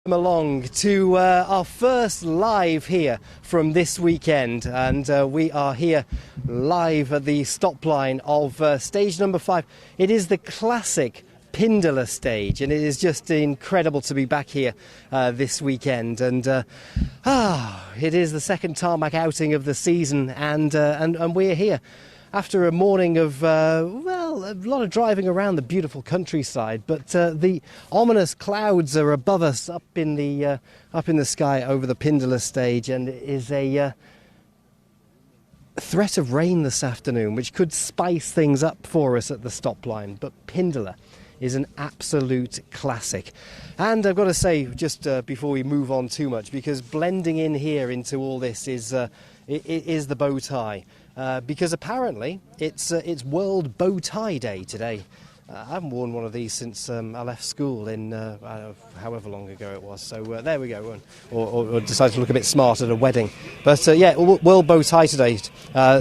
Along to our first live here from this weekend, and we are here live at the stop line of stage number 5. It is the classic Pindula stage, and it is just incredible to be back here this weekend. And it is the second tarmac outing of the season, and we're here after a morning of, well, a lot of driving around the beautiful countryside, but the ominous clouds are above us up in the sky over the Pindula stage, and it is a threat of rain this afternoon, which could spice things up for us at the stop line. But Pindula is an absolute classic. And I've got to say, just before we move on too much, because blending in here into all this is the bow tie. Because apparently it's World Bow Tie Day today. I haven't worn one of these since I left school in however long ago it was. So there we go. Or decided to look a bit smart at a wedding. But yeah, World Bow Tie today.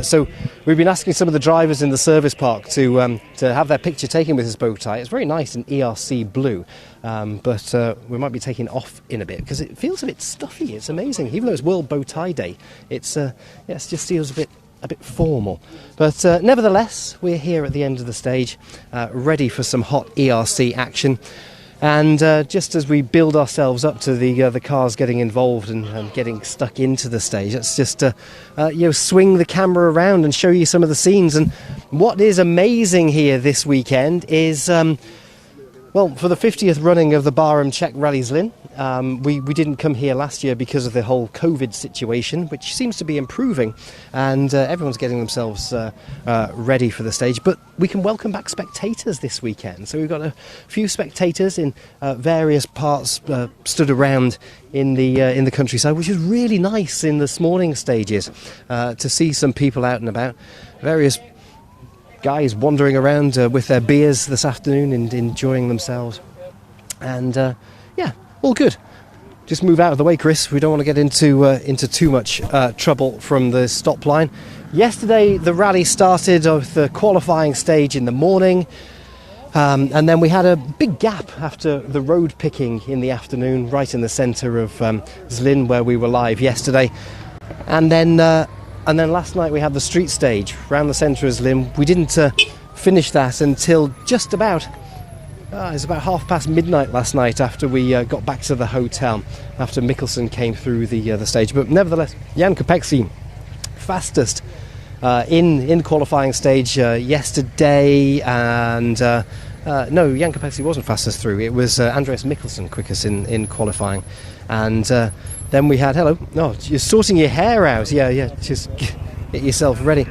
So we've been asking some of the drivers in the service park to have their picture taken with this bow tie. It's very nice in ERC blue. But we might be taking off in a bit because it feels a bit stuffy. It's amazing. Even though it's World Bow Tie Day, it just feels a bit formal. But nevertheless, we're here at the end of the stage, ready for some hot ERC action. And just as we build ourselves up to the cars getting involved and getting stuck into the stage, let's just swing the camera around and show you some of the scenes. And what is amazing here this weekend is well, for the 50th running of the Barum Czech Rally ZLIN, we didn't come here last year because of the whole COVID situation, which seems to be improving, and everyone's getting themselves ready for the stage. But we can welcome back spectators this weekend. So we've got a few spectators in various parts stood around in the countryside, which is really nice in this morning stages to see some people out and about. Various guys wandering around with their beers this afternoon and enjoying themselves. And yeah, all good. Just move out of the way, Chris. We don't want to get into too much trouble from the stop line. Yesterday, the rally started with the qualifying stage in the morning. And then we had a big gap after the road picking in the afternoon, right in the centre of ZLIN, where we were live yesterday. And then last night we had the street stage round the centre of ZLIN. We didn't finish that until just about, it was about midnight last night after we got back to the hotel, after Mikkelsen came through the stage. But nevertheless, Jan Kopecky, fastest in qualifying stage yesterday, and no, Jan Kopecky wasn't fastest through. It was Andreas Mikkelsen quickest in qualifying. And then we had, hello, you're sorting your hair out. Yeah, just get yourself ready.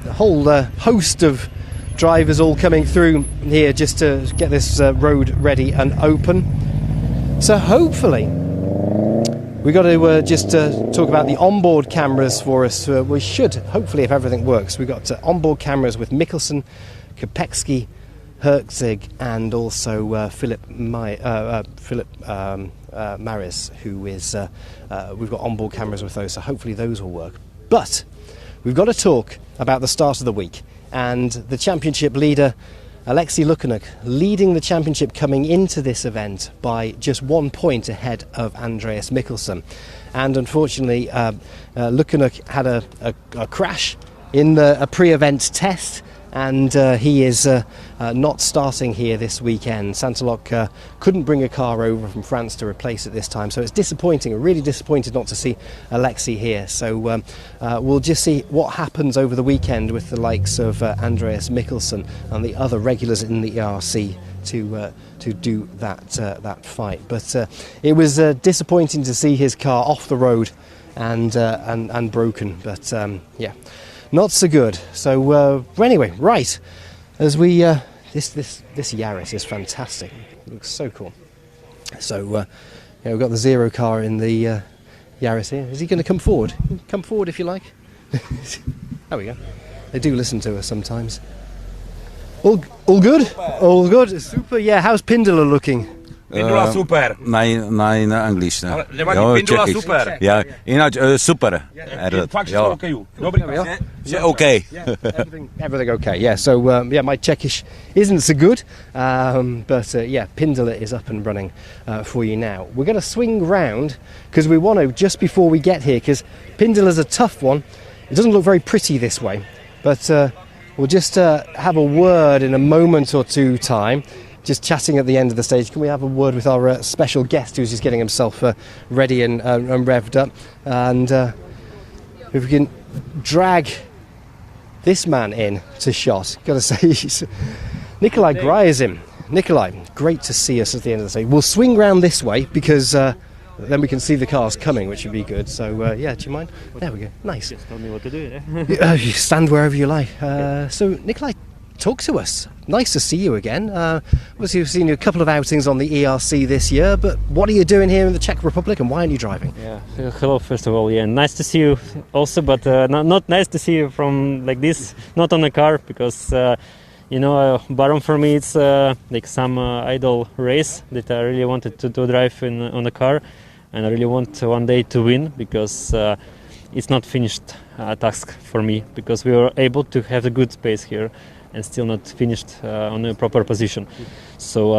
The whole host of drivers all coming through here just to get this road ready and open. So hopefully, we've got to just talk about the onboard cameras for us. We should, hopefully, if everything works, we've got onboard cameras with Mikkelsen, Kopecky, Herzig, and also Philip Maris, who is, we've got onboard cameras with those, so hopefully those will work. But we've got to talk about the start of the week, and the championship leader Alexei Lukyanuk leading the championship coming into this event by just 1 point ahead of Andreas Mikkelsen. And unfortunately, Lukyanuk had a crash in a pre-event test, and he is not starting here this weekend. Santalok couldn't bring a car over from France to replace it this time, so it's disappointing, really disappointed not to see Alexei here. So we'll just see what happens over the weekend with the likes of Andreas Mikkelsen and the other regulars in the ERC to do that fight. But it was disappointing to see his car off the road and broken, but yeah, not so good. So anyway, right, as we this Yaris is fantastic. It looks so cool. So yeah, we've got the zero car in the Yaris here. Is he going to come forward? Come forward if you like. There we go. They do listen to us sometimes. All good? All good. Super. Yeah. How's Pindula looking? Pindula super. Nein, English. Pindula super. Ja, inače super. Okay. Everything okay. Yeah. So yeah, my Czechish isn't so good, but yeah, Pindula is up and running for you now. We're going to swing round because we want to just before we get here, because Pindula's a tough one. It doesn't look very pretty this way, but we'll just have a word in a moment or two time. Just chatting at the end of the stage. Can we have a word with our special guest who's just getting himself ready and revved up? And if we can drag this man in to shot, got to say, Nikolai Gryazin. Nikolai, great to see us at the end of the stage. We'll swing round this way because then we can see the cars coming, which would be good. So yeah, do you mind? There we go. Nice. Just tell me what to do. Yeah? You stand wherever you like. So Nikolai, talk to us. Nice to see you again. Obviously, we've seen you a couple of outings on the ERC this year, but what are you doing here in the Czech Republic and why aren't you driving? Yeah. Hello, first of all. Yeah, nice to see you also, but not nice to see you from like this, not on a car, because you know, Barum for me it's like some idol race that I really wanted to drive on a car, and I really want one day to win, because it's not finished task for me, because we were able to have a good space here and still not finished on a proper position. So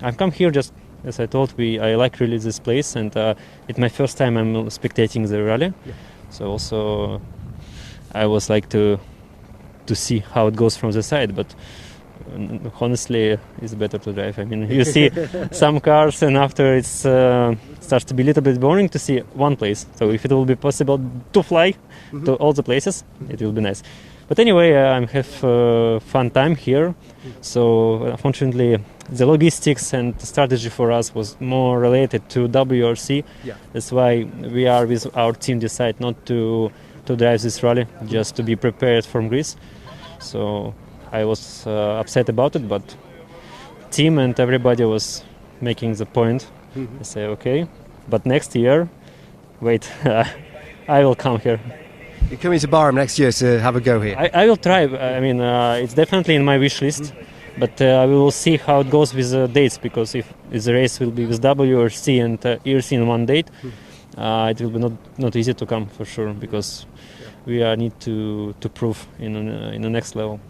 I've come here just, as I told, I like really this place, and it's my first time I'm spectating the rally. Yeah. So also I was like to see how it goes from the side, but honestly it's better to drive. I mean, you see some cars and after it starts to be a little bit boring to see one place. So if it will be possible to fly to all the places, it will be nice. But anyway, I have fun time here. So unfortunately, the logistics and the strategy for us was more related to WRC. Yeah. That's why we are with our team decide not to drive this rally, just to be prepared from Greece. So I was upset about it, but team and everybody was making the point. I say okay, but next year, wait, I will come here. You're coming to Barum next year to have a go here? I will try. I mean, it's definitely in my wish list, but we will see how it goes with the dates, because if the race will be with WRC and ERC in one date, it will be not easy to come for sure, because we need to prove in the next level.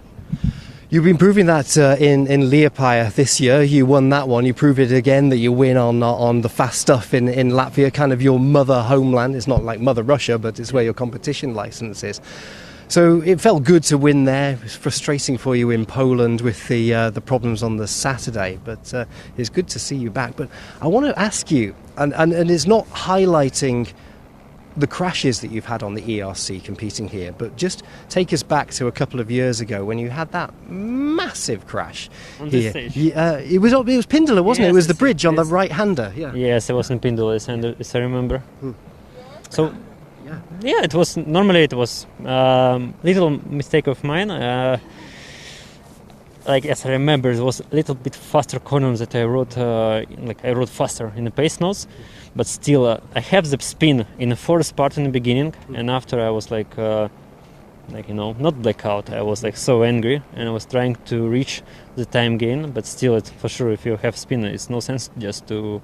You've been proving that in Liepāja this year. You won that one. You prove it again that you win on the fast stuff in Latvia, kind of your mother homeland. It's not like Mother Russia, but it's where your competition license is. So it felt good to win there. It was frustrating for you in Poland with the problems on the Saturday, but it's good to see you back. But I want to ask you, and it's not highlighting the crashes that you've had on the ERC competing here, but just take us back to a couple of years ago when you had that massive crash on here. The stage. It was Pindula, wasn't it? It was the bridge on the right-hander. Yeah. Yes, it was in Pindula, as I remember. So yeah, it was normally little mistake of mine. Like as I remember, it was a little bit faster corners that I rode. I rode faster in the pace notes, but still I have the spin in the fourth part in the beginning, and after I was like not blackout. I was like so angry, and I was trying to reach the time gain, but still, for sure, if you have spin, it's no sense just to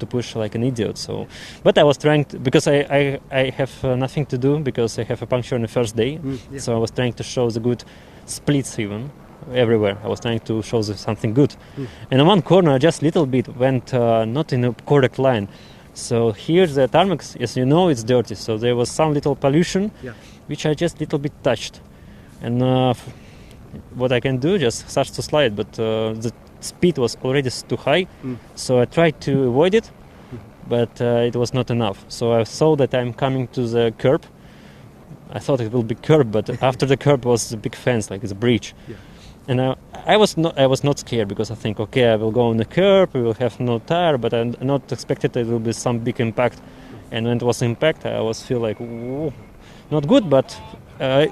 push like an idiot. So, but I was trying to, because I have nothing to do because I have a puncture on the first day, so I was trying to show the good splits even. everywhere. I was trying to show them something good. And in one corner, just little bit went not in a correct line. So here the tarmac, as you know, it's dirty. So there was some little pollution, which I just little bit touched. And what I can do, just start to slide, but the speed was already too high. So I tried to avoid it, but it was not enough. So I saw that I'm coming to the curb. I thought it will be curb, but after the curb was the big fence, like it's a breach. And I was not scared, because I think, okay, I will go on the curb, we will have no tire, but I not expected there will be some big impact. And when it was impact, I was feel like, whoa, not good, but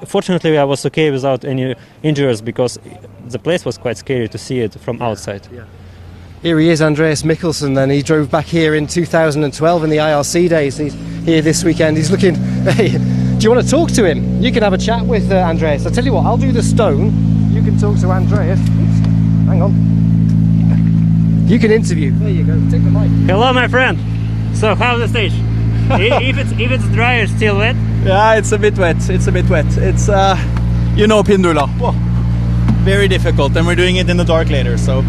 fortunately I was okay without any injuries, because the place was quite scary to see it from outside. Here he is, Andreas Mikkelsen, then. He drove back here in 2012 in the IRC days. He's here this weekend. He's looking... Hey, do you want to talk to him? You can have a chat with Andreas. I'll tell you what, I'll do the stone. You can talk to Andreas. Oops, hang on. You can interview. There you go. Take the mic. Hello, my friend. So how's the stage? if it's dry, it's still wet? Yeah, it's a bit wet. It's you know, Pindula. Whoa. Very difficult, and we're doing it in the dark later. So,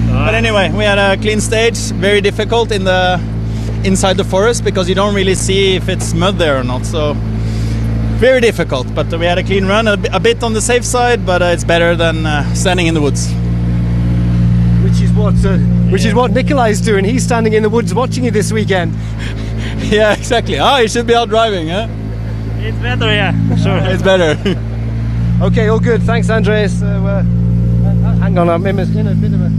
but anyway, we had a clean stage. Very difficult inside the forest, because you don't really see if it's mud there or not. So very difficult. But we had a clean run, a bit on the safe side, but it's better than standing in the woods. Which is what Nikolai's doing. He's standing in the woods watching you this weekend. Yeah, exactly. Oh, you should be out driving, huh? It's better, yeah. Sure. It's better. Okay, all good. Thanks, Andreas. Hang on, I'm in a bit of a...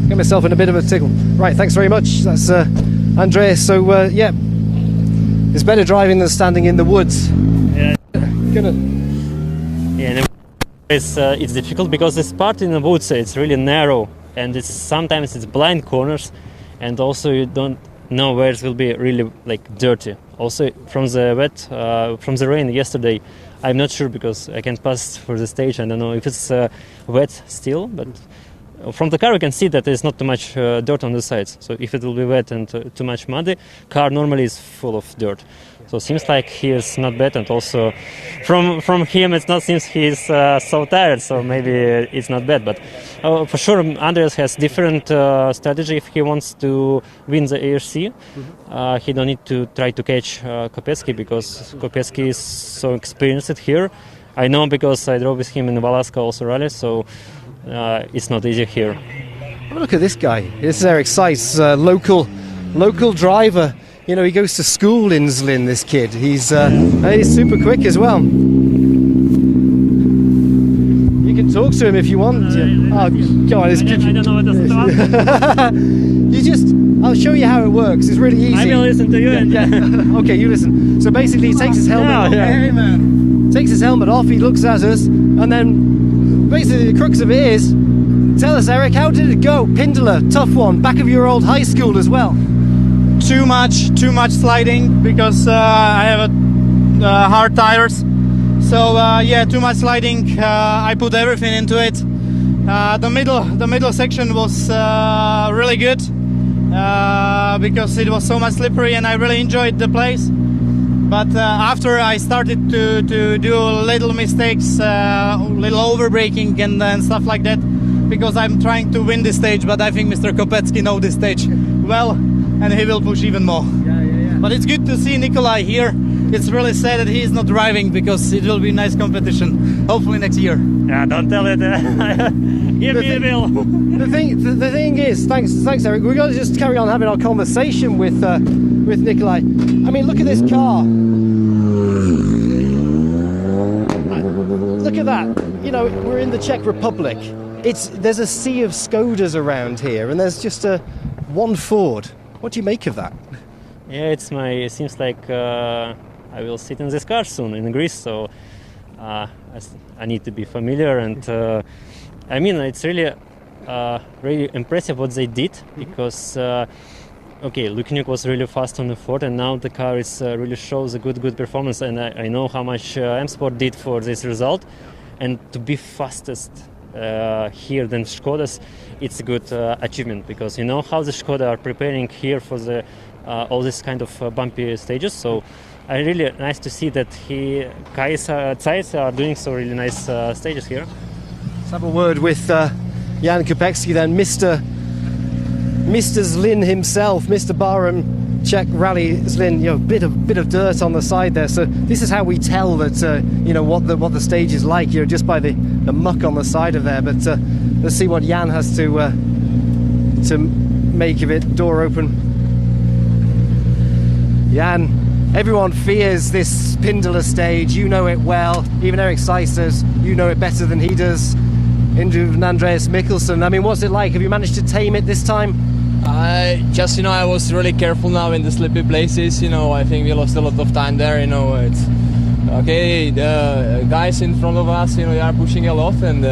Get myself in a bit of a tickle. Right, thanks very much. That's Andreas. So, yeah, it's better driving than standing in the woods. Yeah. Yeah, it's difficult, because this part in the woods, it's really narrow, and sometimes it's blind corners, and also you don't know where it will be really like dirty. Also from the rain yesterday, I'm not sure, because I can pass for the stage. I don't know if it's wet still, but from the car we can see that there's not too much dirt on the sides. So if it will be wet and too much muddy, car normally is full of dirt. So it seems like he is not bad, and also from him it not seems he's so tired. So maybe it's not bad, but for sure Andreas has different strategy if he wants to win the ARC. He don't need to try to catch Kopecky, because Kopecky is so experienced here. I know, because I drove with him in the Alaska also rally, so it's not easy here. Have a look at this guy. This is Eric Seiss, local driver. You know, he goes to school in ZLIN, this kid. He's super quick as well. You can talk to him if you want. Oh, go on. I don't know what to ask. I'll show you how it works. It's really easy. I will listen to you. Yeah. Okay, you listen. So basically, he takes his helmet off. Hey, man. Takes his helmet off, he looks at us, and then basically the crux of it is, tell us, Eric, how did it go? Pindula, tough one, back of your old high school as well. Too much sliding, because I have hard tires. So yeah, too much sliding. I put everything into it. The middle section was really good, because it was so much slippery, and I really enjoyed the place. But after I started to do little mistakes, little overbraking and stuff like that, because I'm trying to win this stage, but I think Mr. Kopecky knows this stage well, and he will push even more. Yeah. But it's good to see Nikolai here. It's really sad that he is not driving, because it will be nice competition, hopefully next year. Yeah, don't tell it. Give me a bill. The thing is, thanks, Eric. We've got to just carry on having our conversation with Nikolai. I mean, look at this car. Look at that. You know, we're in the Czech Republic. There's a sea of Skodas around here, and there's just one Ford. What do you make of that? Yeah, it seems like I will sit in this car soon in Greece, so I need to be familiar, and I mean, it's really impressive what they did, because okay, Lukiniuk was really fast on the Ford, and now the car really shows a good performance, and I know how much M Sport did for this result, and to be fastest here than Skodas, it's a good achievement, because you know how the Skoda are preparing here for the all this kind of bumpy stages. So I really nice to see that Zeiss are doing so really nice stages here. Let's have a word with Jan Kopecky then, Mr. ZLIN himself, Mr. Barum Czech Rally ZLIN. You know, bit of dirt on the side there. So this is how we tell that you know what the stage is like. You know, just by the muck on the side of there. But let's see what Jan has to make of it. Door open. Jan, everyone fears this Pindula stage. You know it well. Even Erik Seis says you know it better than he does. Indru and Andreas Mikkelsen. I mean, what's it like? Have you managed to tame it this time? Just, you know, I was really careful now in the slippy places. You know, I think we lost a lot of time there. You know, it's okay. The guys in front of us, you know, they are pushing a lot, and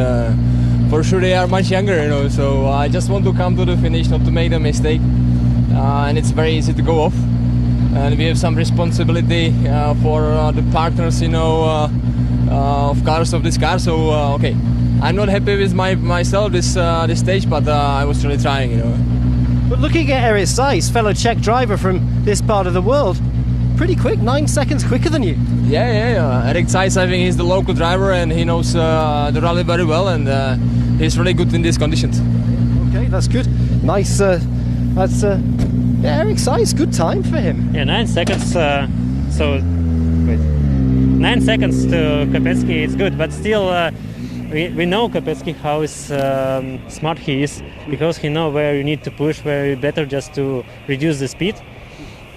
for sure they are much younger. You know, so I just want to come to the finish, not to make a mistake. And it's very easy to go off. And we have some responsibility for the partners, you know, of cars of this car. So okay, I'm not happy with myself this stage, but I was really trying, you know. But looking at Erik Seis, fellow Czech driver from this part of the world, pretty quick, 9 seconds quicker than you. Yeah. Erik Seis, I think he's the local driver and he knows the rally very well, and he's really good in these conditions. Okay, that's good. Nice. That's yeah, Erik Seis, good time for him. Yeah, 9 seconds. So wait, 9 seconds to Kopecky. It's good, but still. We know Kopecky how smart he is, because he knows where you need to push, where better just to reduce the speed.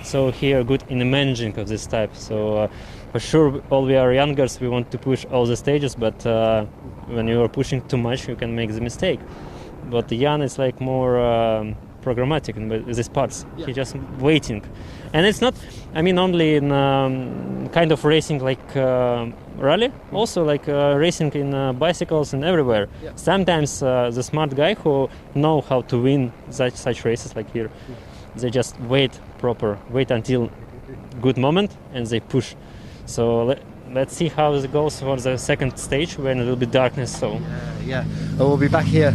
So he are good in the managing of this type. So for sure, all we are youngers, we want to push all the stages, but when you are pushing too much, you can make the mistake. But Jan is like more programmatic in these parts. Yeah. He just waiting, and it's not. I mean, only in kind of racing like rally, also like racing in bicycles and everywhere. Yeah. Sometimes the smart guy who know how to win such races like here, they just wait until good moment and they push. So let's see how it goes for the second stage when it will be darkness. So yeah. Well, we'll be back here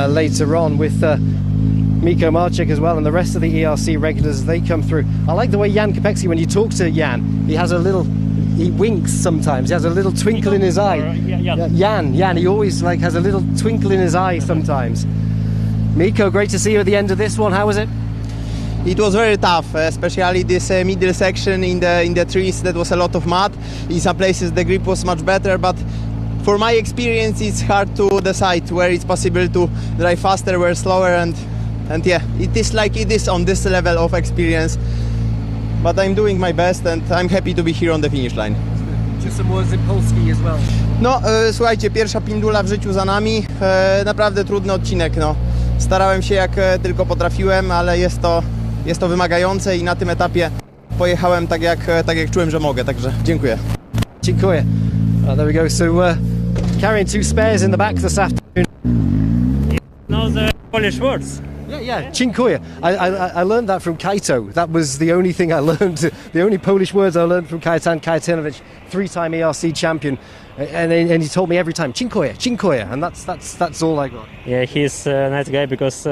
later on with Miko Marcek as well, and the rest of the ERC regulars as they come through. I like the way Jan Kopecky, when you talk to Jan, he winks sometimes. He has a little twinkle in his eye. Jan, he always like has a little twinkle in his eye sometimes. Miko, great to see you at the end of this one. How was it? It was very tough, especially this middle section in the trees. That was a lot of mud. In some places the grip was much better, but for my experience it's hard to decide where it's possible to drive faster, where slower, and yeah, it is like it is on this level of experience. But I'm doing my best and I'm happy to be here on the finish line. Just some words in Polski as well. No, słuchajcie, pierwsza Pindula w życiu za nami. Naprawdę trudny odcinek, no. Starałem się jak tylko potrafiłem, ale jest to wymagające i na tym etapie pojechałem tak jak czułem, że mogę, także dziękuję. Dziękuję. There we go. So carrying 2 spares in the back this afternoon. know the Polish words. Yeah, dziękuję. I learned that from Kaito. That was the only thing I learned, the only Polish words I learned from Kajtan Kajtanowicz, 3-time ERC champion. And he told me every time, dziękuję, and that's all I got. Yeah, he's a nice guy, because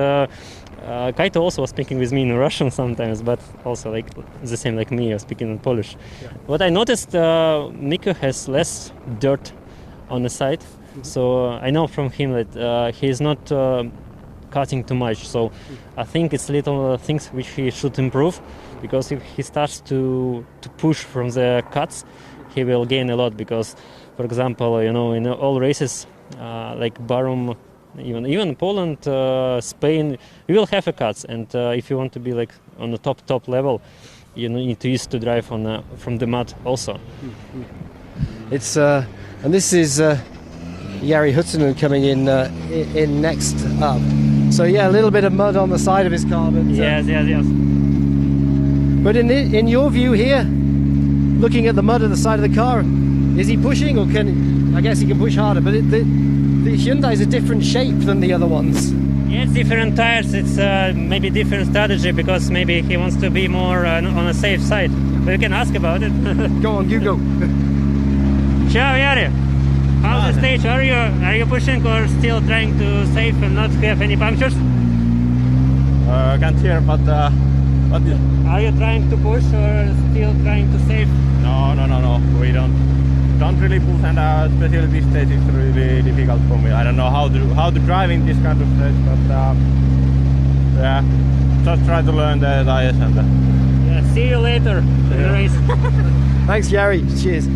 Kaito also was speaking with me in Russian sometimes, but also like the same like me, speaking in Polish. Yeah. What I noticed, Miko has less dirt on the side, so I know from him that he's not cutting too much. So I think it's little things which he should improve, because if he starts to push from the cuts, he will gain a lot. Because, for example, in all races like Barum, even Poland, Spain, you will have a cuts, and if you want to be like on the top level, you need to used to drive from the mud also. It's and this is Jari Huttunen coming in next up. So yeah, a little bit of mud on the side of his car, but yes. But in your view here, looking at the mud on the side of the car, is he pushing, or I guess he can push harder, but the Hyundai is a different shape than the other ones. Yeah, it's different tires, it's maybe different strategy, because maybe he wants to be more on a safe side. But you can ask about it. Go on, you go. Ciao, Jari. How's the stage? Are you pushing, or still trying to save and not have any punctures? Can't hear, but are you trying to push or still trying to save? No. We don't. don't really push, and especially this stage is really difficult for me. I don't know how to drive in this kind of stage, but yeah, just try to learn the tires and. Yeah, see you later in the race. Thanks, Jari. Cheers.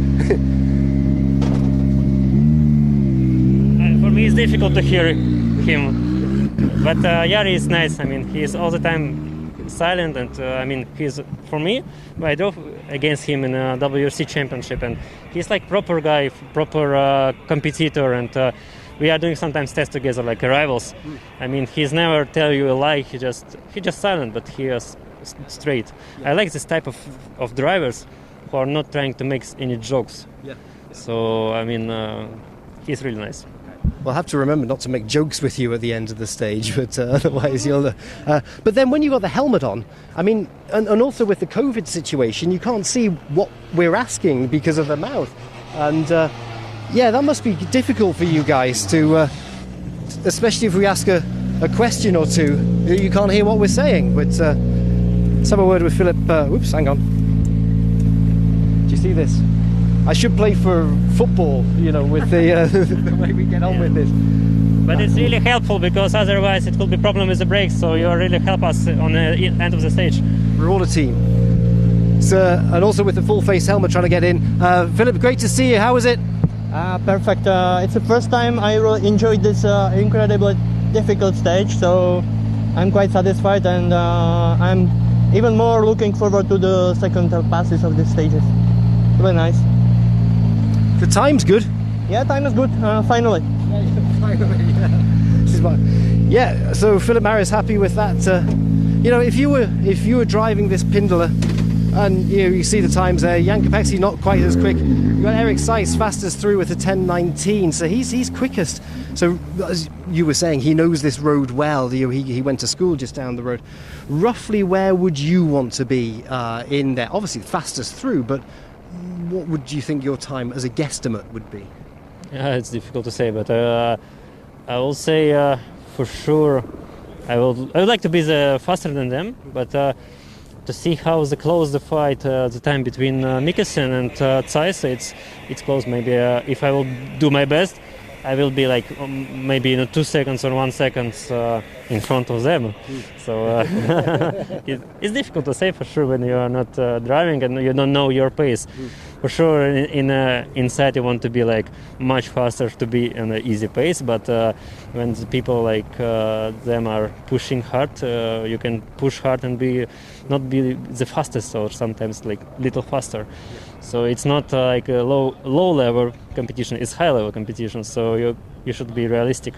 For me, it's difficult to hear him, but Jari is nice. I mean, he is all the time silent, and I mean, he's for me. I drove against him in a WRC championship, and he's like proper guy, proper competitor, and we are doing sometimes tests together like rivals. I mean, he's never tell you a lie. He just silent, but he is straight. I like this type of drivers who are not trying to make any jokes. So I mean, he's really nice. We'll have to remember not to make jokes with you at the end of the stage, but otherwise you'll... but then when you've got the helmet on, I mean, and also with the COVID situation, you can't see what we're asking because of the mouth. And yeah, that must be difficult for you guys to... especially if we ask a question or two, you can't hear what we're saying. But let's have a word with Philip. Oops, hang on. Do you see this? I should play for football, you know, with the way we get on with this. But it's really helpful because otherwise it could be problem with the brakes. So you really help us on the end of the stage. We're all a team. So, and also with the full face helmet trying to get in. Philip, great to see you. How was it? Perfect. It's the first time I really enjoyed this incredibly difficult stage, so I'm quite satisfied, and I'm even more looking forward to the second passes of these stages. Really nice. The time's good. Yeah, time is good. Finally. Finally, yeah. Yeah. So Philip Maris happy with that. You know, if you were driving this Pindula, and you see the times there, Jan Kopecky not quite as quick. You got Eric Seiss fastest through with a 10:19, so he's quickest. So as you were saying, he knows this road well. He went to school just down the road. Roughly, where would you want to be in there? Obviously, fastest through, but what would you think your time as a guesstimate would be? Yeah, it's difficult to say, but I will say for sure I would like to be faster than them, but to see how close the fight, the time between Mikkelsen and Zeiss, it's close. Maybe if I will do my best, I will be like maybe in 2 seconds or 1 second in front of them. So it's difficult to say for sure when you are not driving and you don't know your pace. For sure, inside you want to be like much faster to be in an easy pace, but when the people like them are pushing hard, you can push hard and not be the fastest, or sometimes like little faster. So it's not like a low level competition; it's high level competition. So you should be realistic.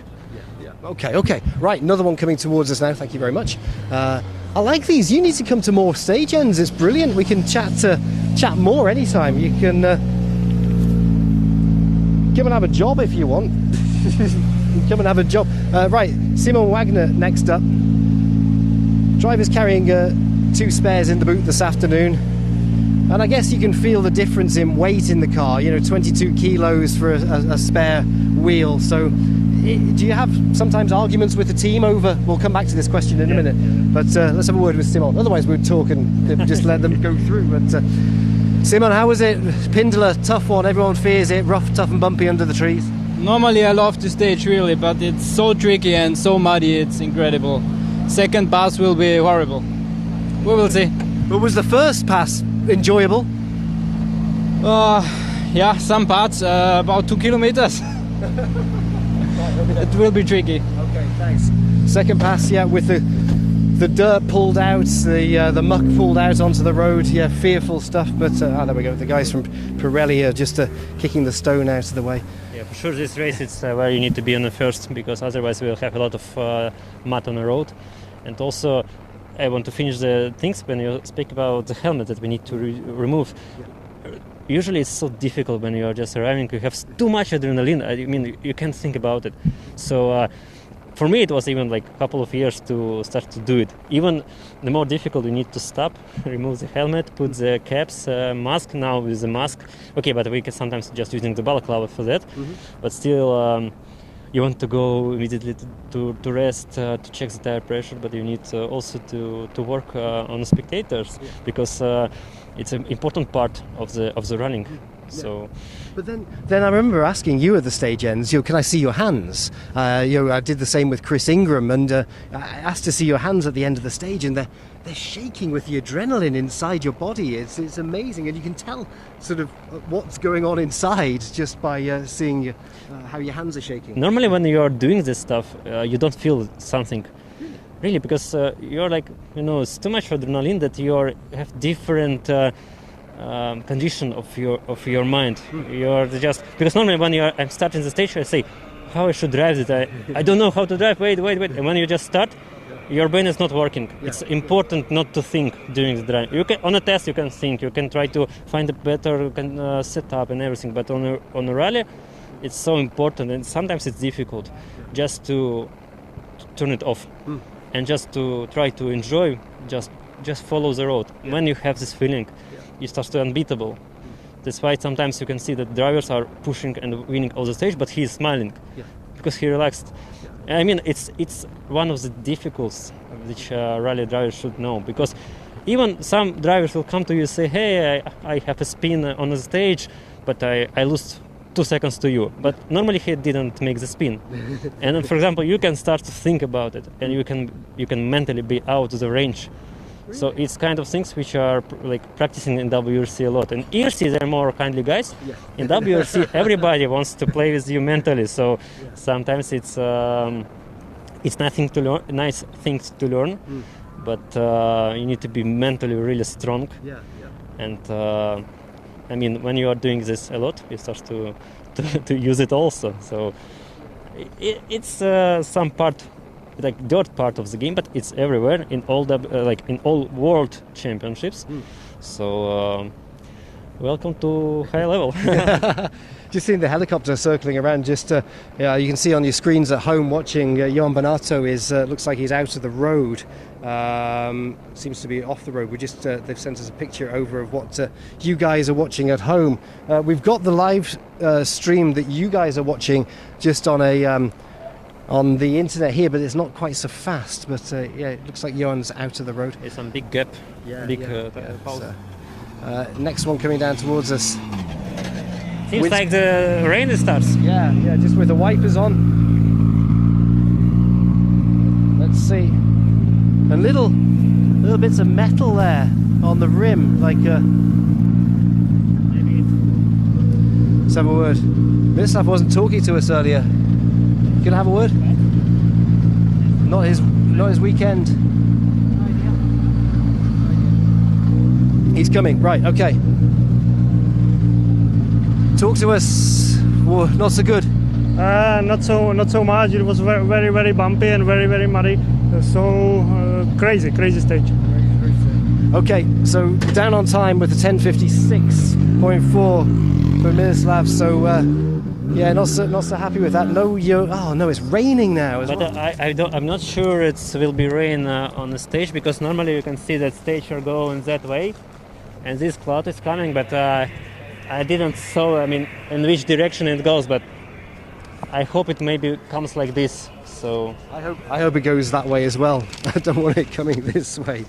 Yeah. Okay. Right, another one coming towards us now. Thank you very much. I like these. You need to come to more stage ends. It's brilliant. We can chat more anytime. You can come and have a job if you want. Come and have a job. Right, Simon Wagner next up. Driver's carrying 2 spares in the boot this afternoon. And I guess you can feel the difference in weight in the car. You know, 22 kilos for a spare wheel. So do you have sometimes arguments with the team over... We'll come back to this question in a minute. But let's have a word with Simon. Otherwise we'd talk and just let them go through. But Simon, how was it? Pindula, tough one. Everyone fears it. Rough, tough and bumpy under the trees. Normally I love the stage really, but it's so tricky and so muddy. It's incredible. Second pass will be horrible. We will see. But was the first pass enjoyable? Yeah, some parts, about 2 kilometers. It will be tricky. Okay, thanks. Second pass, yeah, with the dirt pulled out, the muck pulled out onto the road. Yeah, fearful stuff. But there we go. The guys from Pirelli are just kicking the stone out of the way. Yeah, for sure. This race it's where you need to be on the first, because otherwise we'll have a lot of mud on the road. And also, I want to finish the things when you speak about the helmet that we need to remove. Usually it's so difficult when you are just arriving. You have too much adrenaline. I mean, you can't think about it. So for me, it was even like a couple of years to start to do it. Even the more difficult, you need to stop, remove the helmet, put the caps, mask. Now with the mask, okay, but we can sometimes just using the balaclava for that. But still, you want to go immediately to rest, to check the tire pressure, but you need also to work on the spectators, because it's an important part of the running. So, but then I remember asking you at the stage ends, can I see your hands? I did the same with Chris Ingram, and I asked to see your hands at the end of the stage, and they're shaking with the adrenaline inside your body. It's amazing, and you can tell sort of what's going on inside just by seeing how your hands are shaking. Normally, when you are doing this stuff, you don't feel something. Really, because you're like, it's too much adrenaline that you have different condition of your mind. You're just, because normally when I'm starting the stage, I say, how I should drive it. I don't know how to drive. Wait. And when you just start, your brain is not working. Yeah. It's important not to think during the drive. On a test, you can think. You can try to find a better setup and everything. But on a rally, it's so important, and sometimes it's difficult just to turn it off. And just to try to enjoy, just follow the road. Yeah. When you have this feeling, you start to unbeatable. That's why sometimes you can see that drivers are pushing and winning all the stage, but he is smiling because he relaxed. Yeah. I mean, it's one of the difficulties which rally drivers should know, because even some drivers will come to you and say, hey, I have a spin on the stage, but I lost 2 seconds to you, but normally he didn't make the spin. And then, for example, you can start to think about it, and you can mentally be out of the range. Really? So it's kind of things which are like practicing in WRC a lot. In ERC they're more kindly guys. Yeah. In WRC everybody wants to play with you mentally. So sometimes it's nothing to learn, nice things to learn, but you need to be mentally really strong. Yeah. And I mean, when you are doing this a lot, you start to use it also. So it's some part, like dirt part of the game, but it's everywhere in all in all world championships. So welcome to high level. Just seeing the helicopter circling around. Just you can see on your screens at home watching. Johan Bonato looks like he's out of the road. Seems to be off the road. We just they've sent us a picture over of what you guys are watching at home. We've got the live stream that you guys are watching just on on the internet here, but it's not quite so fast. But it looks like Johan's out of the road. It's some big gap. Next one coming down towards us. Seems like the rain starts. Yeah, just with the wipers on. Let's see. And little bits of metal there on the rim, like maybe. Let's have a word. Miroslav wasn't talking to us earlier. Gonna have a word? Not his weekend. He's coming. Right. Okay. Talk to us. Whoa, not so good. Not so much. It was very, very bumpy and very, very muddy. So crazy stage. Okay, so down on time with the 10:56.4 for Miroslav. So not so happy with that. No, it's raining now as well. I'm not sure it will be rain on the stage, because normally you can see that stage are going that way, and this cloud is coming. But I didn't saw. I mean, in which direction it goes, but I hope it maybe comes like this. So I hope it goes that way as well. I don't want it coming this way.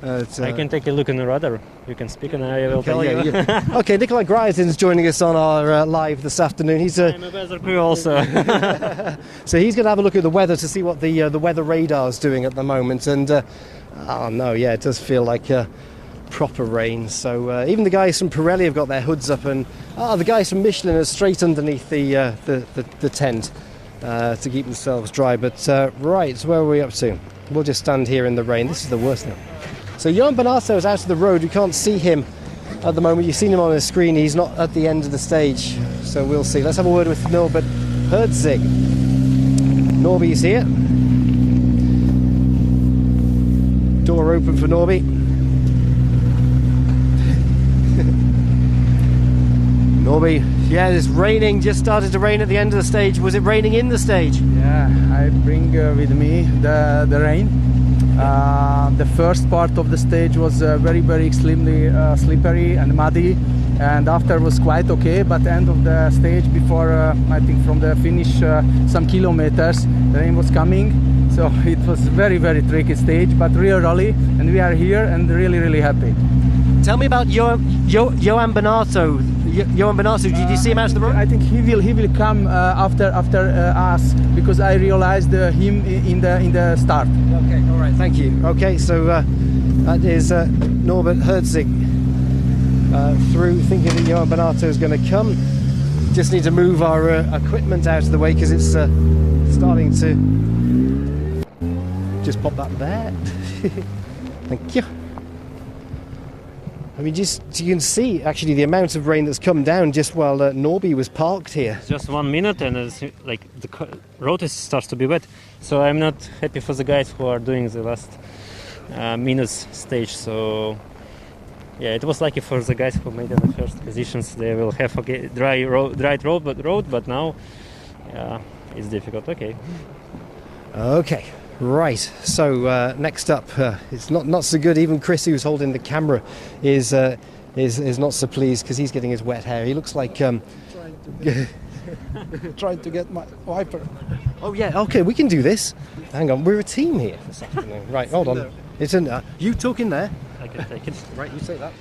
I can take a look in the radar. You can speak and I will tell you. Okay, Nikolai Gryazin's joining us on our live this afternoon. I'm a weather crew also. So he's going to have a look at the weather to see what the weather radar's doing at the moment. And it does feel like proper rain. So even the guys from Pirelli have got their hoods up, and the guys from Michelin are straight underneath the tent to keep themselves dry. But right, so where are we up to? We'll just stand here in the rain. This is the worst thing. So Johan Bonato is out of the road. You can't see him at the moment. You've seen him on the screen. He's not at the end of the stage. So we'll see. Let's have a word with Norbert Herzig. Norby's here. Door open for Norby. Norby, it's raining. Just started to rain at the end of the stage. Was it raining in the stage? Yeah, I bring with me the rain. The first part of the stage was very, very extremely slippery and muddy, and after was quite okay, but end of the stage, before I think from the finish some kilometers, the rain was coming, so it was very, very tricky stage, but real rally, and we are here and really, really happy. Tell me about Johan Bernardo. Johan Bernardo, did you see him out of the road? I think he will come after us, because I realized him in the start. Okay, all right, thank you. Okay, so that is Norbert Herzig through, thinking that Johan Bernardo is going to come. Just need to move our equipment out of the way because it's starting to just pop that there. Thank you. I mean, you can see actually the amount of rain that's come down just while Norby was parked here. Just 1 minute and it's like the road starts to be wet. So I'm not happy for the guys who are doing the last minutes stage. So yeah, it was lucky for the guys who made in the first positions. They will have a dry road, but now it's difficult. Okay. Okay. Right, so next up, it's not so good. Even Chris, who's holding the camera, is not so pleased because he's getting his wet hair. He looks like trying to get my wiper. Oh yeah, okay, we can do this. Hang on, we're a team here this afternoon. Right, hold on. It's in there. You talk in there. I can take it. Right, you take that.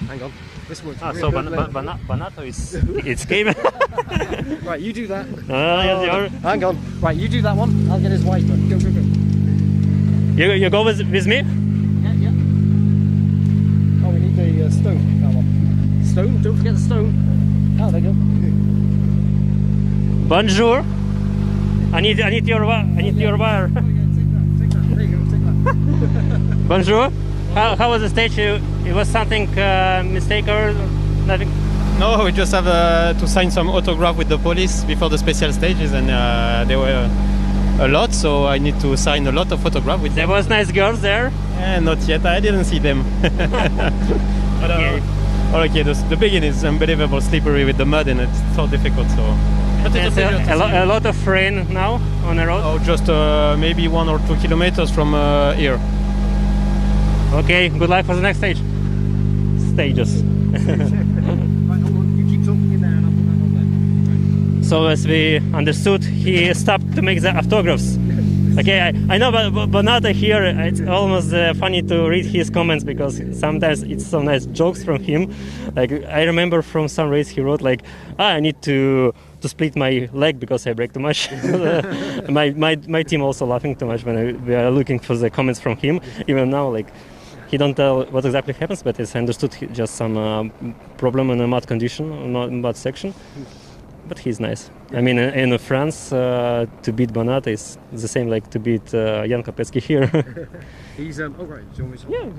Hang on. This works. So Banato it's game. Right, you do that. Hang on. Right, you do that one. I'll get his wiper. Go. You go with me? Yeah. Oh, we need the stone. Come on. Stone. Don't forget the stone. Oh, there you go. Bonjour. I need your wire. Take that. There you go. Take that. Bonjour. How was the stage? It was something mistake or nothing? No, we just have to sign some autograph with the police before the special stages, and there were a lot, so I need to sign a lot of autograph with them. There was nice girls there? Not yet, I didn't see them. Okay, the beginning is unbelievable, slippery with the mud, and it's so difficult. So. But it's a lot of rain now on the road? Oh, just maybe 1 or 2 kilometers from here. Okay, good luck for the next stages. So as we understood, he stopped to make the autographs. Okay, I know, but Bernardo here, it's almost funny to read his comments because sometimes it's so nice jokes from him. Like I remember from some race he wrote like, I need to split my leg because I break too much. my team also laughing too much when we are looking for the comments from him. Even now, like he don't tell what exactly happens, but it's understood just some problem in a mud condition, mud section. But he's nice. I mean, in France, to beat Bernardo is the same like to beat Jan Kopecki here. He's oh right, yeah.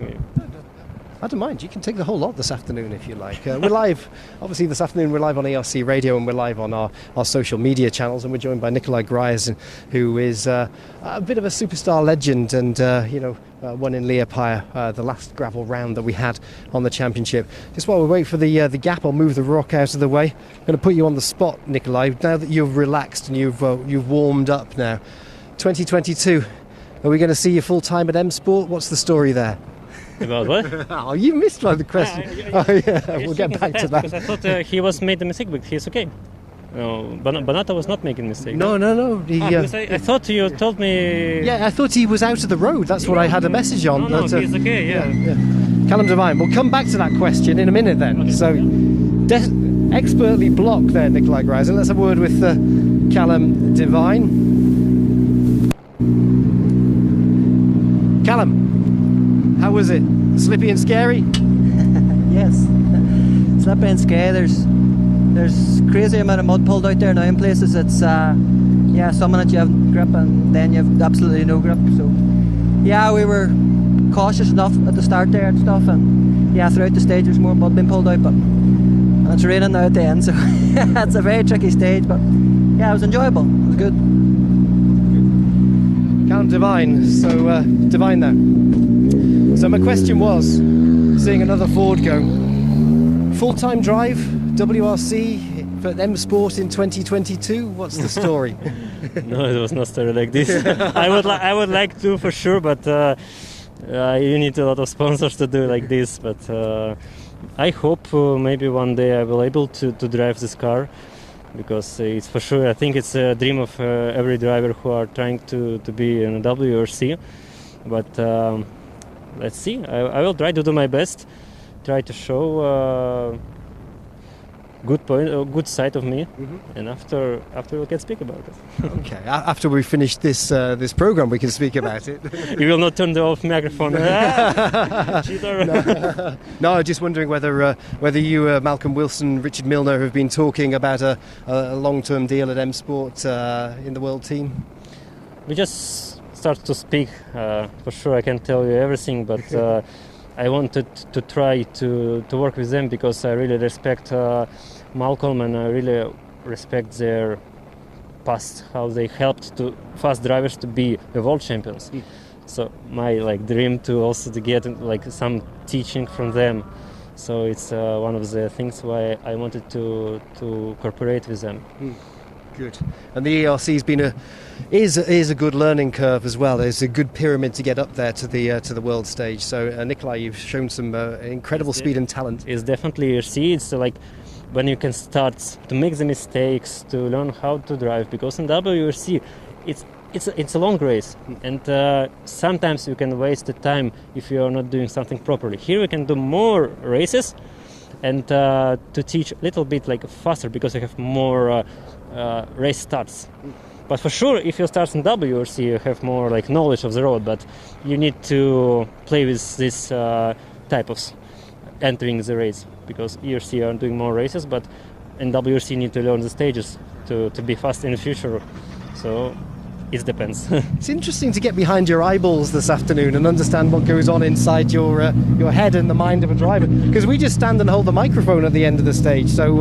I don't mind. You can take the whole lot this afternoon if you like. We're live, obviously this afternoon we're live on ERC Radio and we're live on our social media channels, and we're joined by Nikolai Gryazin, who is a bit of a superstar legend and won in Liepāja the last gravel round that we had on the championship. Just while we wait for the gap, I'll move the rock out of the way. I'm going to put you on the spot, Nikolai. Now that you've relaxed and you've warmed up now, 2022, are we going to see you full time at M Sport? What's the story there? About what? Oh, you missed the question. We'll get back to that. Because I thought he was made a mistake, but he's okay. No, Bernardo was not making a mistake. No. I thought you told me. Yeah, I thought he was out of the road. That's what I had a message on. No, he's okay. Yeah. Callum Devine. We'll come back to that question in a minute then. Okay. So, expertly blocked there, Nikolai Gryazin. Let's have a word with Callum Devine. Callum, how was it? Slippy and scary? Yes, slippy and scary. There's crazy amount of mud pulled out there now in places. It's some minutes you have grip and then you have absolutely no grip. So yeah, we were cautious enough at the start there and stuff, and yeah, throughout the stage there's more mud being pulled out, and it's raining now at the end, so it's a very tricky stage, but yeah, it was enjoyable. It was good. Callum Devine. So Devine now. So my question was, seeing another Ford go, full-time drive, WRC for M Sport in 2022. What's the story? No, it was not story like this. I would like to for sure, but you need a lot of sponsors to do like this. But I hope maybe one day I will able to drive this car, because it's for sure. I think it's a dream of every driver who are trying to be in a WRC. But let's see. I will try to do my best try to show good side of me, and after we can speak about it. Okay, after we finish this this program, we can speak about it. You will not turn the off microphone. Cheater. No, just wondering whether you, Malcolm Wilson, Richard Milner, have been talking about a long-term deal at M Sport in the world team. We just start to speak. For sure, I can't tell you everything, but I wanted to try to work with them because I really respect Malcolm, and I really respect their past, how they helped to fast drivers to be the world champions. So my dream to also to get some teaching from them. So it's one of the things why I wanted to cooperate with them. Good. And the ERC is a good learning curve as well. There's a good pyramid to get up there to the world stage. So Nikolai, you've shown some incredible speed and talent. It's definitely ERC. It's when you can start to make the mistakes, to learn how to drive, because in WRC it's a long race, and sometimes you can waste the time if you are not doing something properly. Here we can do more races and to teach a little bit faster, because you have more race starts. But for sure, if you start in WRC, you have more knowledge of the road, but you need to play with this type of entering the race, because ERC are doing more races, but in WRC you need to learn the stages to be fast in the future. So it depends. It's interesting to get behind your eyeballs this afternoon and understand what goes on inside your head and the mind of a driver, because we just stand and hold the microphone at the end of the stage. So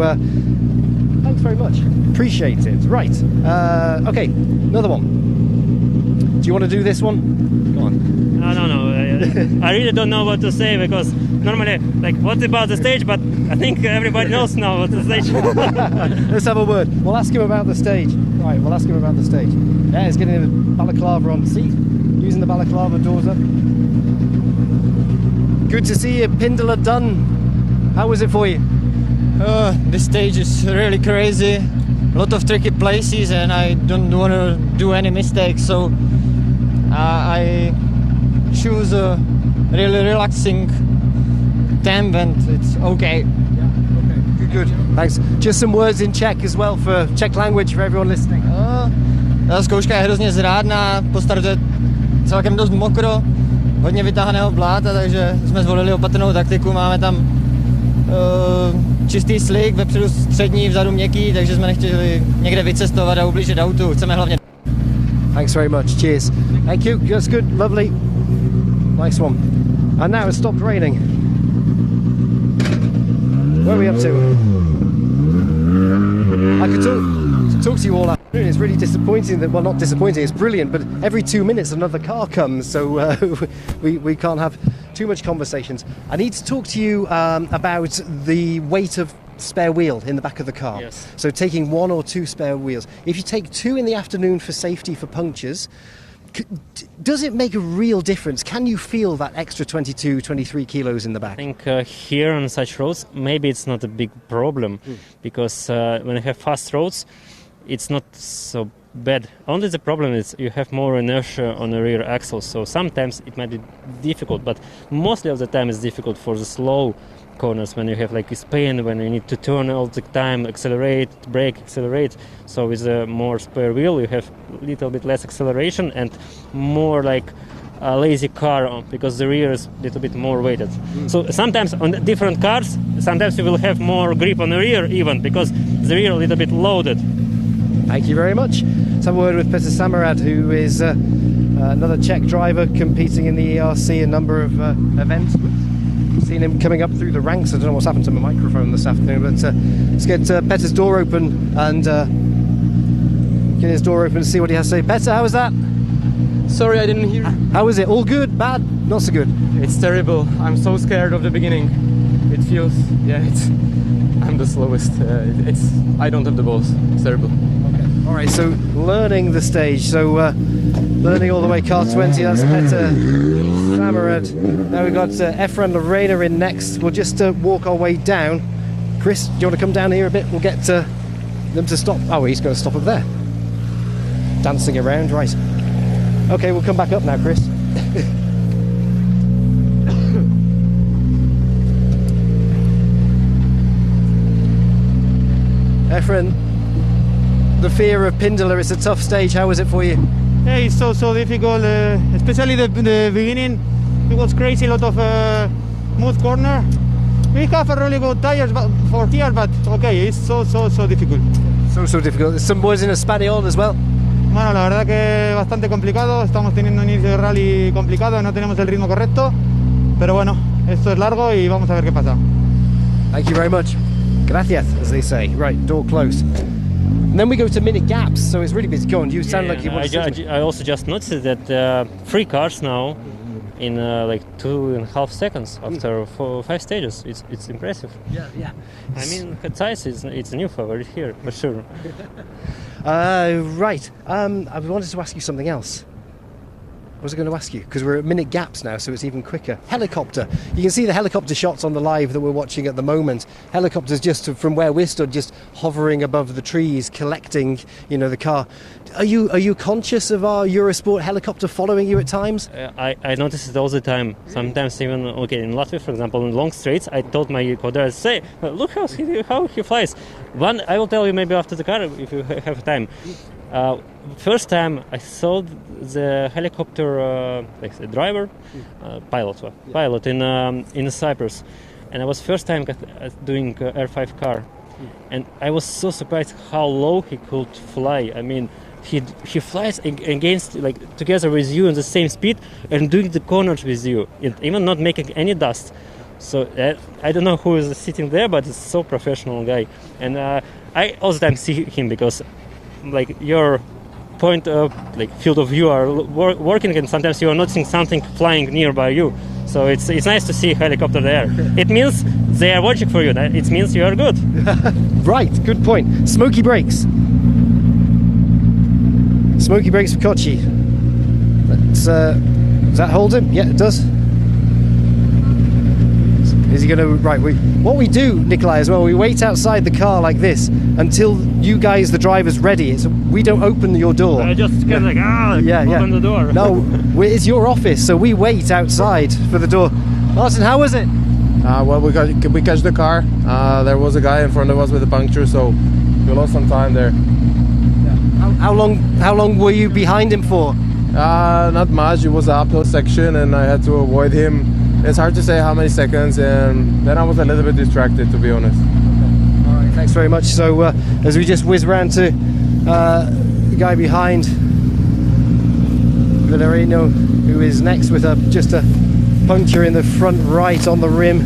thanks very much. Appreciate it. Right. Okay, another one. Do you want to do this one? Go on. No. I really don't know what to say, because normally, what about the stage? But I think everybody knows now what the stage. Let's have a word. We'll ask him about the stage. Right, we'll ask him about the stage. Yeah, he's getting a balaclava on. See? Using the balaclava, doors up. Good to see you. Pindula done. How was it for you? This stage is really crazy. A lot of tricky places, and I don't want to do any mistakes, so I choose a really relaxing temp, and it's okay. Yeah, okay. Good. Thanks. Just some words in Czech as well, for Czech language, for everyone listening. Ta zkouška je hrozně zrádná, po startu je celkem dost mokro, hodně vytáhaného bláta, takže jsme zvolili opatrnou taktiku, máme tam čistý slick, vepředu střední, vzadu měkký, takže jsme nechtěli někde vycestovat a ublížit autu, chceme hlavně. Thanks very much, cheers. Thank you, that's good, lovely. Nice one. And now it's stopped raining. Where are we up to? I could talk to you all afternoon. It's really disappointing that, well, not disappointing, it's brilliant, but every 2 minutes another car comes, so we can't have too much conversations. I need to talk to you about the weight of spare wheel in the back of the car. Yes. So taking 1 or 2 spare wheels. If you take 2 in the afternoon for safety, for punctures, does it make a real difference? Can you feel that extra 22, 23 kilos in the back? I think here on such roads, maybe it's not a big problem, because when you have fast roads, it's not so bad. Only the problem is you have more inertia on the rear axle, so sometimes it might be difficult, but mostly of the time it's difficult for the slow corners, when you have Spain, when you need to turn all the time, accelerate, brake, accelerate. So with a more spare wheel you have a little bit less acceleration and more a lazy car, because the rear is a little bit more weighted. So sometimes on different cars, sometimes you will have more grip on the rear even, because the rear is a little bit loaded. Thank you very much. Let's have a word with Petr Samarad, who is another Czech driver competing in the ERC, a number of events. Seen him coming up through the ranks. I don't know what's happened to my microphone this afternoon, but let's get Petr's door open and get his door open and see what he has to say. Petr, how was that? Sorry, I didn't hear. How was it? All good? Bad? Not so good? It's terrible. I'm so scared of the beginning. It feels, I'm the slowest. I don't have the balls. It's terrible. Okay. All right. So learning the stage. So learning all the way car 20. That's Petr Samarad. Now we've got Efren Lorena in next. We'll just walk our way down. Chris, do you want to come down here a bit? We'll get them to stop. Oh, he's going to stop up there. Dancing around, right. Okay, we'll come back up now, Chris. Efren, the fear of Pindula, it's a tough stage. How was it for you? Yeah, it's so difficult, especially the beginning. It was crazy, a lot of smooth corner. We have a really good tires for here, but okay, it's so difficult. So difficult. There's some words in Espanol as well. Bueno, la verdad que bastante complicado. Estamos teniendo un inicio de rally complicado, no tenemos el ritmo correcto. Pero bueno, esto es largo y vamos a ver qué pasa. Thank you very much. Gracias, as they say. Right, door closed. And then we go to minute gaps, so it's really busy. Go on, you sound like you want to... I also just noticed that 3 cars now in like 2.5 seconds after 5 stages. It's impressive. Yeah. I mean, Katsais it's a new favorite here, for sure. Right, I wanted to ask you something else. What was I going to ask you? Because we're at minute gaps now, so it's even quicker. Helicopter. You can see the helicopter shots on the live that we're watching at the moment. Helicopters just from where we're stood, just hovering above the trees, collecting, the car. Are you conscious of our Eurosport helicopter following you at times? I notice it all the time. Sometimes even, in Latvia, for example, in long straights, I told my co-driver, say, look how he flies. One, I will tell you maybe after the car if you have time. First time I saw the helicopter, like the driver, pilot in Cyprus, and I was first time doing R5 car, and I was so surprised how low he could fly. I mean, he flies against, like, together with you in the same speed and doing the corners with you, even not making any dust. So I don't know who is sitting there, but it's so professional guy, and I all the time see him because, like, your point of field of view are working, and sometimes you are noticing something flying nearby you. So it's nice to see a helicopter there. It means they are watching for you. It means you are good. Right, good point. Smoky brakes. Smoky brakes for Kochi. Does that hold him? Yeah, it does. Is he going to... Right, what we do, Nikolai, as well, we wait outside the car like this until you guys, the driver's ready. We don't open your door. I just get open the door. No, it's your office, so we wait outside for the door. Martin, how was it? Well, we catch the car. There was a guy in front of us with a puncture, so we lost some time there. Yeah. How long were you behind him for? Not much. It was an uphill section, and I had to avoid him. It's hard to say how many seconds, and then I was a little bit distracted, to be honest. Okay. All right, thanks very much. So as we just whiz round to the guy behind, Villarino, who is next with just a puncture in the front right on the rim.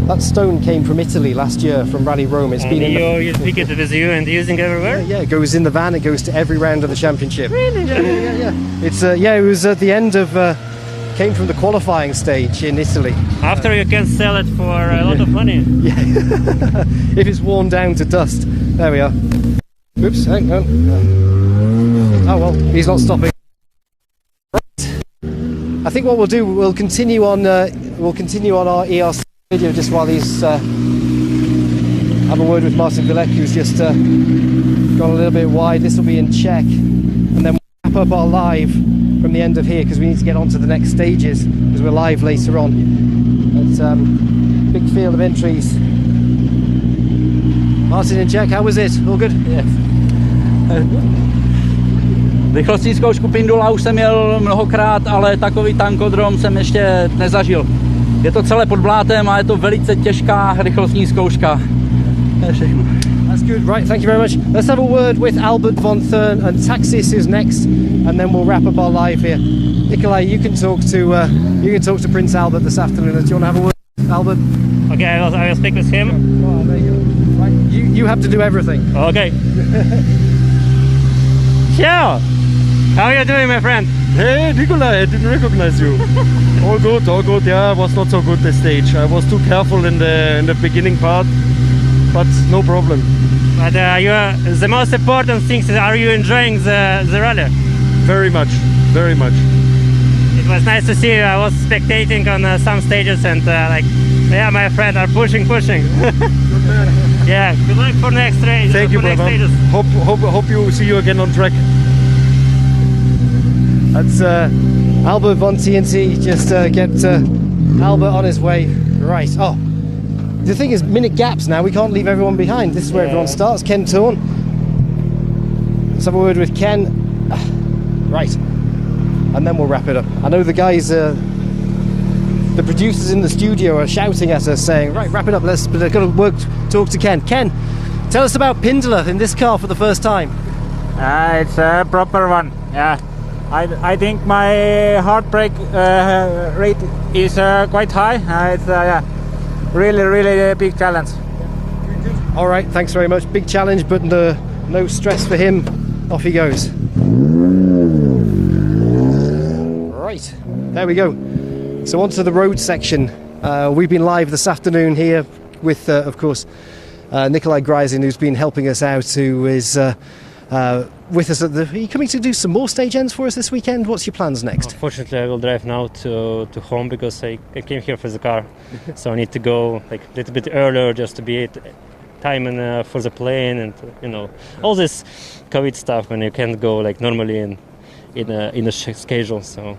That stone came from Italy last year, from Rally Rome. It's been you pick it with you and using everywhere? Yeah, it goes in the van, it goes to every round of the championship. Really? Yeah. It's it was at the end of came from the qualifying stage in Italy. After you can sell it for a lot of money. Yeah. If it's worn down to dust. There we are. Oops, hang on. Oh well, he's not stopping. Right. I think what we'll do, we'll continue on our ERC video just while he's have a word with Martin Vilek, who's just gone a little bit wide. This will be in Czech, and then we'll wrap up our live from the end of here because we need to get on to the next stages because we're live later on. But big field of entries. Martin in Czech, how was it? All good? Yes. Rychlostní zkoušku Pindula už jsem měl mnohokrát, ale takový tankodrom jsem ještě nezažil. Je to celé pod blátem a je to velice těžká rychlostní zkouška. To je všechno. That's good, right, thank you very much. Let's have a word with Albert von Thurn and Taxis is next, and then we'll wrap up our live here. Nikolai, you can talk to Prince Albert this afternoon. Do you want to have a word with Albert? Okay, I will speak with him. Oh, there you go. Right. You have to do everything. Okay. Ciao! How are you doing, my friend? Hey, Nikolai, I didn't recognize you. All good, yeah, it was not so good this stage. I was too careful in the beginning part, but no problem. But the most important thing is, are you enjoying the rally? Very much, very much. It was nice to see you. I was spectating on some stages and yeah, my friend are pushing. Yeah, good luck for next race. Thank you, brother. Hope you see you again on track. That's Albert von TNT just Albert on his way. Right. Oh, the thing is, minute gaps now. We can't leave everyone behind. This is where everyone starts. Ken Thorne. Let's have a word with Ken. Right. And then we'll wrap it up. I know the guys, the producers in the studio are shouting at us saying, right, wrap it up. Let's got to talk to Ken. Ken, tell us about Pindula in this car for the first time. It's a proper one. Yeah. I think my heart break rate is quite high. It's really a big challenge. All right, thanks very much. Big challenge, but no stress for him. Off he goes. Right, there we go. So on to the road section. We've been live this afternoon here with, of course, Nikolai Gryzin, who's been helping us out, who is with us at the... Are you coming to do some more stage ends for us this weekend? What's your plans next? Unfortunately, I will drive now to home because I came here for the car. So I need to go like a little bit earlier just to be time for the plane and, you know, all this COVID stuff when you can't go like normally in a schedule. So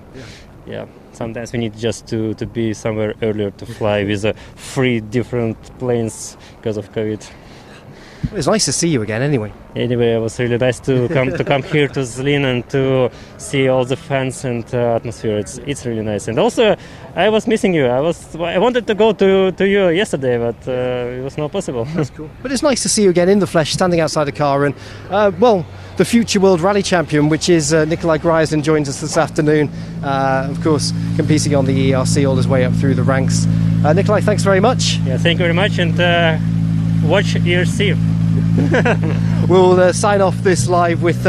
yeah, sometimes we need just to be somewhere earlier to fly with 3 different planes because of COVID. It's nice to see you again anyway. Anyway, it was really nice to come here to ZLIN and to see all the fans and atmosphere. It's really nice. And also, I was missing you. I wanted to go to you yesterday, but it was not possible. That's cool. But it's nice to see you again in the flesh, standing outside the car. And well, the future World Rally Champion, which is Nikolai Gryzin, joins us this afternoon. Of course, competing on the ERC all his way up through the ranks. Nikolai, thanks very much. Yeah, thank you very much. And watch ERC. We'll sign off this live with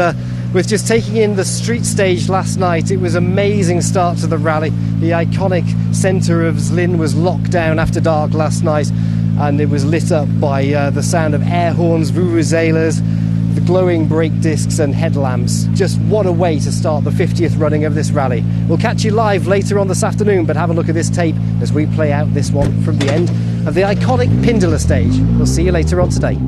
just taking in the street stage last night. It was an amazing start to the rally. The iconic centre of ZLIN was locked down after dark last night, and it was lit up by the sound of air horns, vuvuzelas, the glowing brake discs and headlamps. Just what a way to start the 50th running of this rally. We'll catch you live later on this afternoon, but have a look at this tape as we play out this one from the end of the iconic Pindula stage. We'll see you later on today.